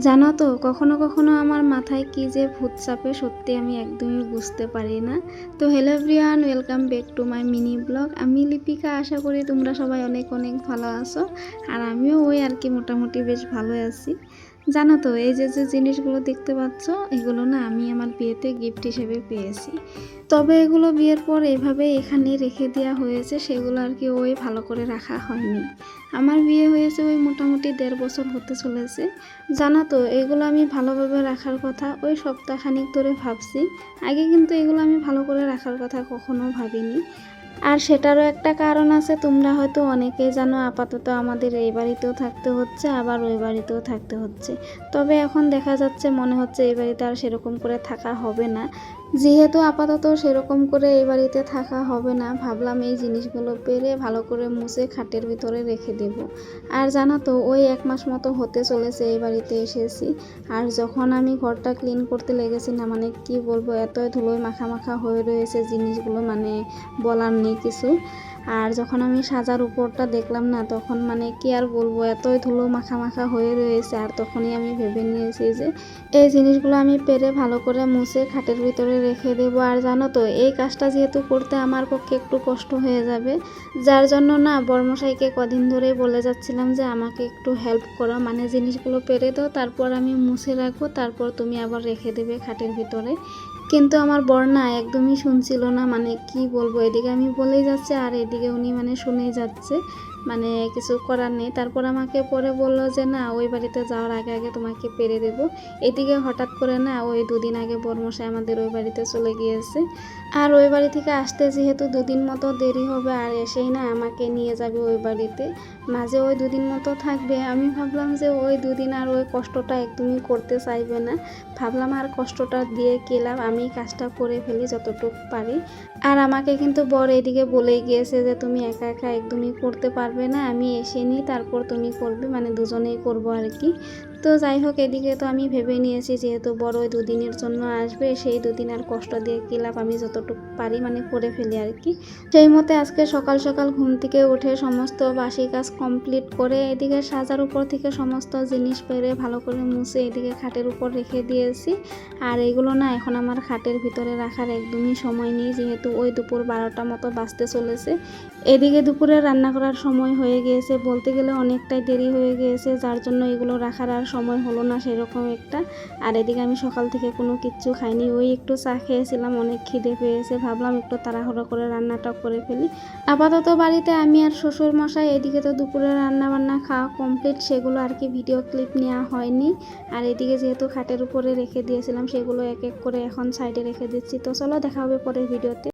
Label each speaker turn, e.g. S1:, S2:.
S1: জানো তো, কখনো কখনো আমার মাথায় কি যে ভূত চাপে সত্যি আমি একদমই বুঝতে পারি না। তো hello everyone, welcome back to my mini blog. আমি লিপিকা, আশা করি তোমরা সবাই অনেক অনেক ভালো আছো। আর আমিও ওই আর কি মোটামুটি বেশ ভালো আছি। জানো তো, এই যে যে জিনিসগুলো দেখতে পাচ্ছ, এগুলো না আমি আমার বিয়েতে গিফট হিসেবে পেয়েছি। তবে এগুলো বিয়ের পর এভাবে এখানে রেখে দেওয়া হয়েছে, সেগুলো আর কি ওই ভালো করে রাখা হয়নি। আমার বিয়ে হয়েছে ওই মোটামুটি 1.5 বছর হতে চলেছে। জানো তো, এগুলো আমি ভালোভাবে রাখার কথা ওই সপ্তাহখানিক ধরে ভাবছি। আগে কিন্তু এগুলো আমি ভালো করে রাখার কথা কখনো ভাবিনি। আর সেটারও একটা কারণ আছে, তোমরা হয়তো অনেকেই জানো। আপাতত আমাদের এই বাড়িতেও থাকতে হচ্ছে, আবার ওই বাড়িতেও থাকতে হচ্ছে। তবে এখন দেখা যাচ্ছে, মনে হচ্ছে এই বাড়িতে আর সেরকম করে থাকা হবে না। যেহেতু আপাতত সেরকম করে এই বাড়িতে থাকা হবে না, ভাবলাম এই জিনিসগুলো পেরে ভালো করে মুছে খাটের ভিতরে রেখে দেব। আর জানো তো, ওই 1 মাস মতো হতে চলেছে এই বাড়িতে এসেছি। আর যখন আমি ঘরটা ক্লিন করতে লেগেছি না, মানে কি বলবো, এতই ধুলোয় মাখা মাখা হয়ে রয়েছে জিনিসগুলো, মানে বলার নেই কিছু। আর যখন আমি সাজার উপরটা দেখলাম না, তখন মানে কি আর বলবো, এতই ধুলো মাখা মাখা হয়ে রয়েছে। আর তখনই আমি ভেবে নিয়েছি যে এই জিনিসগুলো আমি পেরে ভালো করে মুছে খাটের ভিতরে রেখে দেব। আর জানো তো, এই কাজটা যেহেতু করতে আমার পক্ষে একটু কষ্ট হয়ে যাবে, যার জন্য না বর্মশাইকে কদিন ধরেই বলে যাচ্ছিলাম যে আমাকে একটু হেল্প করো, মানে জিনিসগুলো পেরে দাও, তারপর আমি মুছে রাখবো, তারপর তুমি আবার রেখে দেবে খাটের ভিতরে। কিন্তু আমার বর না একদমই শুনছিল না, মানে কি বলবো, এদিকে আমি বলেই যাচ্ছে আর এদিকে উনি মানে শুনেই যাচ্ছে, মানে কিছু করার নেই। তারপর আমাকে পরে বললো যে না, ওই বাড়িতে যাওয়ার আগে আগে তোমাকে পেরে দেবো। এদিকে হঠাৎ করে না, ওই 2 দিন আগে বর্মশাই আমাদের ওই বাড়িতে চলে গিয়েছে। আর ওই বাড়ি থেকে আসতে যেহেতু 2 দিন মতো দেরি হবে, আর এসেই না আমাকে নিয়ে যাবে ওই বাড়িতে। মাঝে ওই 2 দিন মতো থাকবে। আমি ভাবলাম যে ওই 2 দিন আর ওই কষ্টটা একদমই করতে চাইবে না। ভাবলাম আর কষ্টটা দিয়ে কি লাভ, আমি কাজটা করে ফেলি যতটুকু পারি। আর আমাকে কিন্তু বর এদিকে বলেই গিয়েছে যে তুমি একা একা একদমই করতে পারবে না, আমি এসে নিই, তারপর তুমি করবে, মানে দুজনেই করবো আর কি। তো যাই হোক, এদিকে তো আমি ভেবে নিয়েছি যেহেতু বড় ওই 2 দিনের জন্য আসবে, সেই 2 দিন আর কষ্ট দিয়ে কী লাভ, আমি যতটুকু পারি মানে করে ফেলি আর কি। সেই মতে আজকে সকাল সকাল ঘুম থেকে উঠে সমস্ত বাসি কাজ কমপ্লিট করে এদিকে সাজার উপর থেকে সমস্ত জিনিস পেরে ভালো করে মুছে এদিকে খাটের উপর রেখে দিয়েছি। আর এগুলো না এখন আমার খাটের ভিতরে রাখার একদমই সময় নেই, যেহেতু ওই দুপুর 12টা মতো বাজতে চলেছে। এদিকে দুপুরে রান্না করার সময় হয়ে গিয়েছে, বলতে গেলে অনেকটাই দেরি হয়ে গিয়েছে, যার জন্য এগুলো রাখার আর সময় হলো না সেরকম একটা। আর এদিকে আমি সকাল থেকে কোনো কিচ্ছু খাইনি, ওই একটু চা খেয়েছিলাম, অনেক খিদে পেয়েছে, ভাবলাম একটু তাড়াহুড়ো করে রান্নাটা করে ফেলি। আপাতত বাড়িতে আমি আর শ্বশুর মশাই, এদিকে তো দুপুরে রান্না বান্না খাওয়া কমপ্লিট, সেগুলো আর কি ভিডিও ক্লিপ নেওয়া হয়নি। আর এদিকে যেহেতু খাটের উপরে রেখে দিয়েছিলাম, সেগুলো এক এক করে এখন সাইডে রেখে দিচ্ছি। তো চলো, দেখা হবে পরের ভিডিওতে।